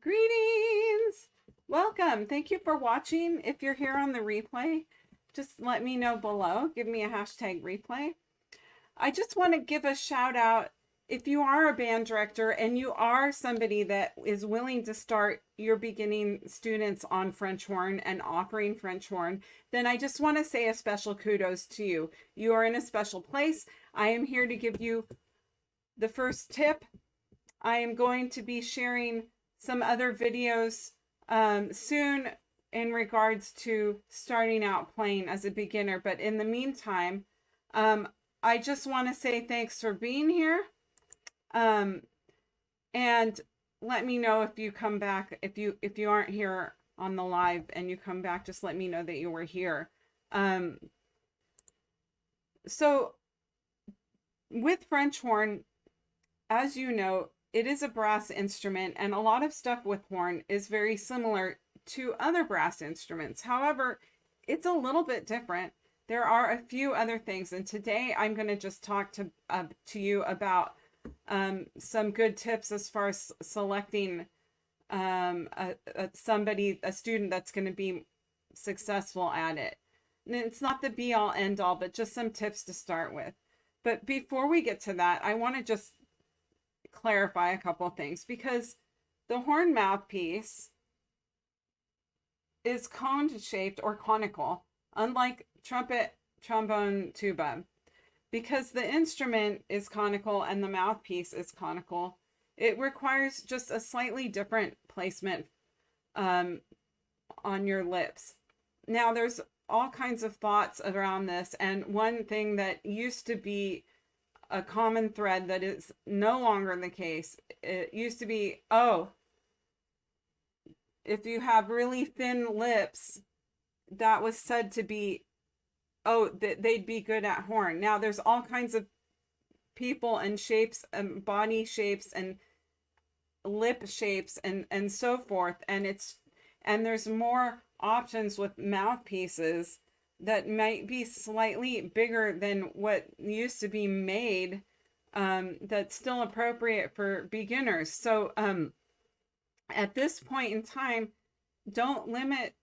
Greetings! Welcome. Thank you for watching. If you're here on the replay, just let me know below. Give me a hashtag replay. I just want to give a shout out. If you are a band director and you are somebody that is willing to start your beginning students on French horn and offering French horn, then I just want to say a special kudos to you. You are in a special place. I am here to give you the first tip. I am going to be sharing some other videos soon in regards to starting out playing as a beginner. But in the meantime, I just want to say thanks for being here. And let me know if you come back. If you aren't here on the live and you come back, just let me know that you were here. So with French horn, as you know, it is a brass instrument, and a lot of stuff with horn is very similar to other brass instruments. However, it's a little bit different. There are a few other things, and today I'm going to just talk to you about some good tips as far as selecting a student that's going to be successful at it. And it's not the be all end all, but just some tips to start with. But before we get to that, I want to just clarify a couple things, because the horn mouthpiece is cone shaped or conical, unlike trumpet, trombone, tuba. Because the instrument is conical and the mouthpiece is conical, it requires just a slightly different placement on your lips. Now, there's all kinds of thoughts around this, and one thing that used to be a common thread that is no longer the case. It used to be, oh, if you have really thin lips, that was said to be, oh, that they'd be good at horn. Now there's all kinds of people and shapes and body shapes and lip shapes and so forth. And there's more options with mouthpieces that might be slightly bigger than what used to be made, that's still appropriate for beginners. So at this point in time, don't limit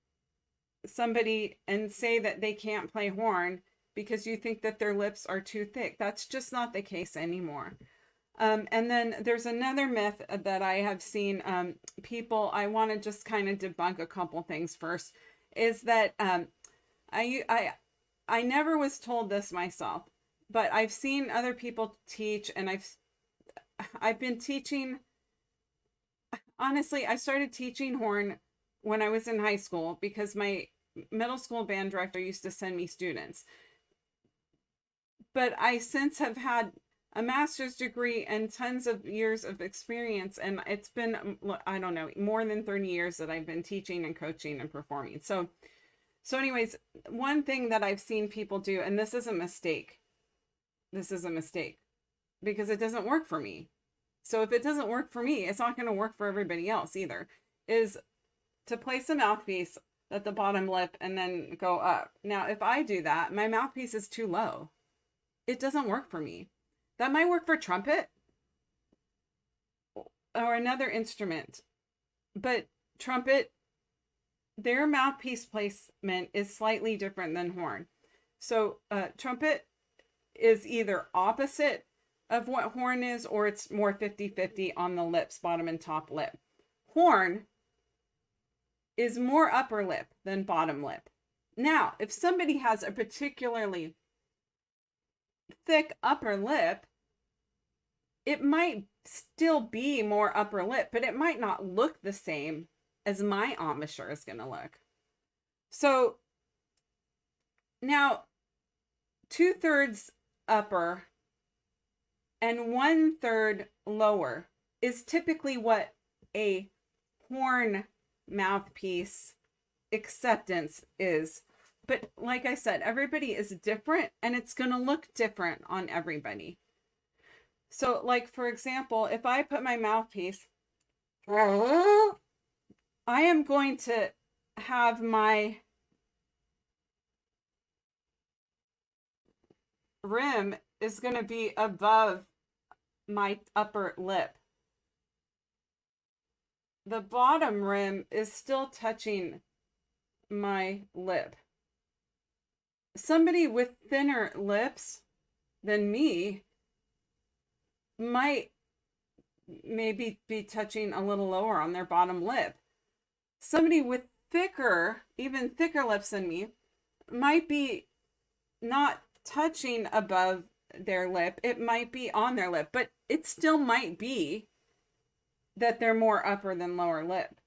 somebody and say that they can't play horn because you think that their lips are too thick. That's just not the case anymore. And then there's another myth that I have seen people, I want to just kind of debunk a couple things first, is that I never was told this myself, but I've seen other people teach, and I've been teaching. Honestly, I started teaching horn when I was in high school because my middle school band director used to send me students. But I since have had a master's degree and tons of years of experience, and it's been, I don't know, more than 30 years that I've been teaching and coaching and performing. So anyways, one thing that I've seen people do, and this is a mistake. This is a mistake because it doesn't work for me. So if it doesn't work for me, it's not going to work for everybody else either, is to place a mouthpiece at the bottom lip and then go up. Now, if I do that, my mouthpiece is too low. It doesn't work for me. That might work for trumpet or another instrument, but trumpet, their mouthpiece placement is slightly different than horn. So trumpet is either opposite of what horn is, or it's more 50-50 on the lips, bottom and top lip. Horn is more upper lip than bottom lip. Now, if somebody has a particularly thick upper lip, it might still be more upper lip, but it might not look the same as my embouchure is going to look. So now 2/3 upper and 1/3 lower is typically what a horn mouthpiece acceptance is. But like I said, everybody is different and it's going to look different on everybody. So like, for example, if I put my mouthpiece, I am going to have my rim is going to be above my upper lip. the bottom rim is still touching my lip. Somebody with thinner lips than me might maybe be touching a little lower on their bottom lip. Somebody with thicker, even thicker lips than me might be not touching above their lip. It might be on their lip, but it still might be that they're more upper than lower lip.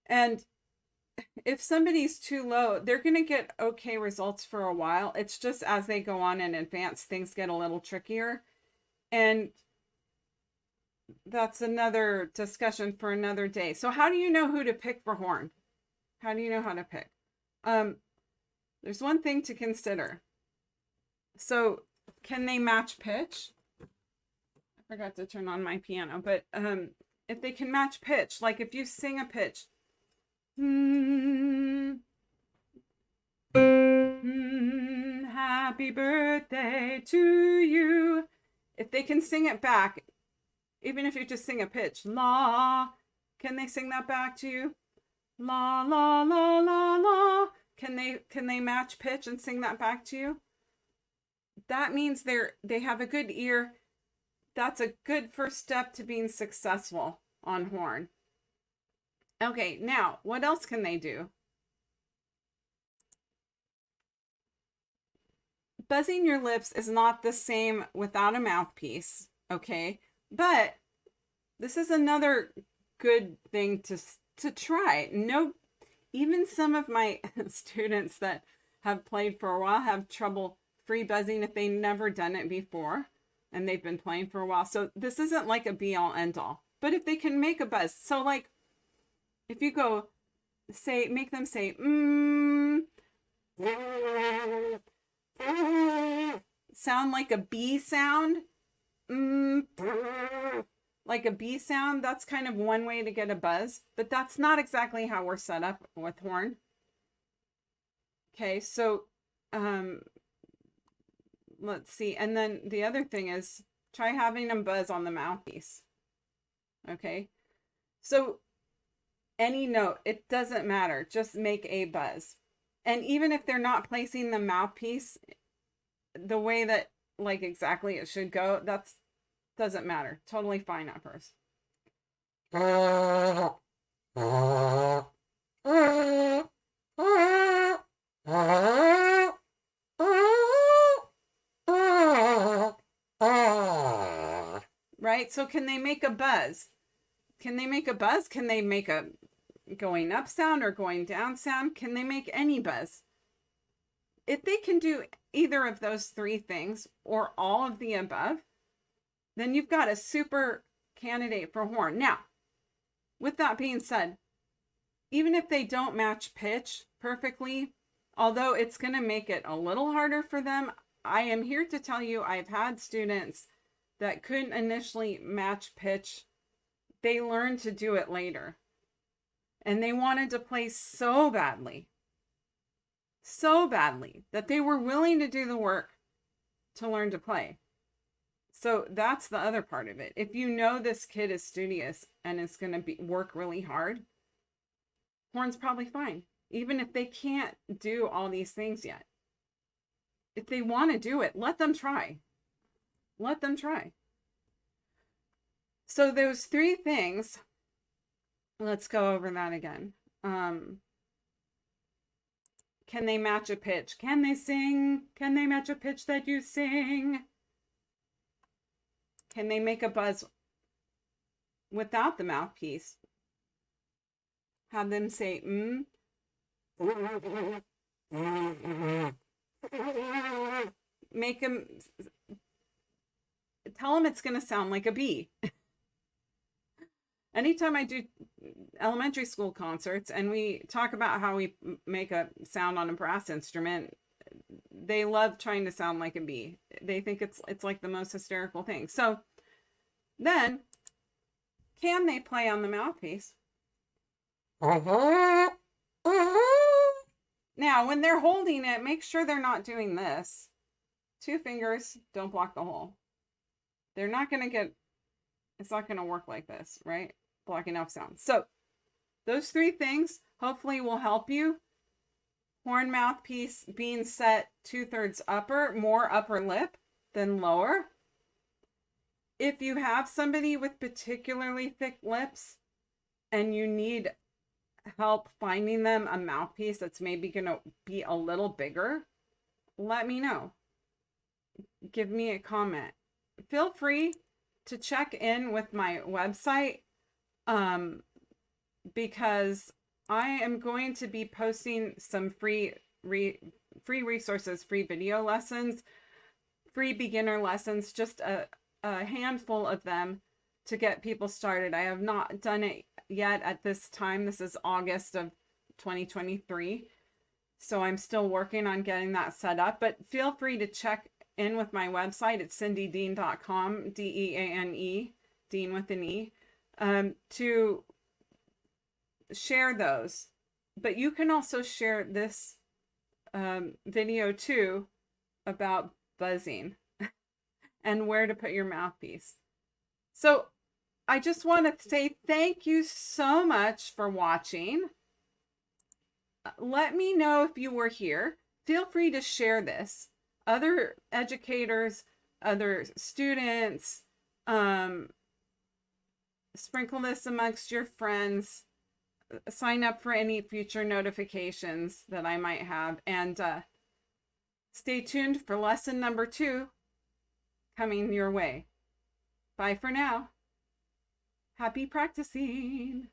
And if somebody's too low, they're going to get okay results for a while. It's just as they go on and advance, things get a little trickier. And that's another discussion for another day. So how do you know who to pick for horn? How do you know how to pick? There's one thing to consider. So can they match pitch? I forgot to turn on my piano, but if they can match pitch, like if you sing a pitch, happy birthday to you. If they can sing it back, even if you just sing a pitch, la, can they sing that back to you? La, la, la, la, la. Can they match pitch and sing that back to you? That means they have a good ear. That's a good first step to being successful on horn. Okay, now, what else can they do? Buzzing your lips is not the same without a mouthpiece, okay? But this is another good thing to try. No, even some of my students that have played for a while have trouble free buzzing if they've never done it before and they've been playing for a while. So this isn't like a be all end all. But if they can make a buzz, so like if you go say, make them say, sound like a bee sound, like a bee sound, that's kind of one way to get a buzz, but that's not exactly how we're set up with horn. Okay, so let's see. And then the other thing is try having them buzz on the mouthpiece. Okay, so any note, it doesn't matter, just make a buzz. And even if they're not placing the mouthpiece the way that like exactly it should go, that's doesn't matter. Totally fine at first. Right? So can they make a buzz? Can they make a buzz? Can they make a going up sound or going down sound? Can they make any buzz? If they can do either of those three things or all of the above, then you've got a super candidate for horn. Now, with that being said, even if they don't match pitch perfectly, although it's going to make it a little harder for them, I am here to tell you I've had students that couldn't initially match pitch. They learned to do it later. And they wanted to play so badly that they were willing to do the work to learn to play. So that's the other part of it. If you know this kid is studious and is going to work really hard, horn's probably fine, even if they can't do all these things yet. If they want to do it, let them try. Let them try. So those three things, let's go over that again. Can they match a pitch? Can they sing? Can they match a pitch that you sing? Can they make a buzz without the mouthpiece? Have them say, Make them, tell them it's going to sound like a bee. Anytime I do elementary school concerts and we talk about how we make a sound on a brass instrument, they love trying to sound like a bee. They think it's like the most hysterical thing. So then, can they play on the mouthpiece? Now, when they're holding it, make sure they're not doing this. 2 fingers, don't block the hole. They're not going to get, it's not going to work like this, right? blocking off sound. So those 3 things hopefully will help you. Horn mouthpiece being set 2/3 upper, more upper lip than lower. If you have somebody with particularly thick lips and you need help finding them a mouthpiece that's maybe going to be a little bigger, let me know. Give me a comment. Feel free to check in with my website because I am going to be posting some free resources, free video lessons, free beginner lessons, just a handful of them to get people started. I have not done it yet at this time. This is August of 2023. So I'm still working on getting that set up, but feel free to check in with my website. It's cindydean.com, DEANE, Dean with an E, to share those. But you can also share this video too about buzzing and where to put your mouthpiece. So I just want to say thank you so much for watching. Let me know if you were here. Feel free to share this. Other educators, other students, sprinkle this amongst your friends. Sign up for any future notifications that I might have. And stay tuned for lesson number 2 coming your way. Bye for now. Happy practicing.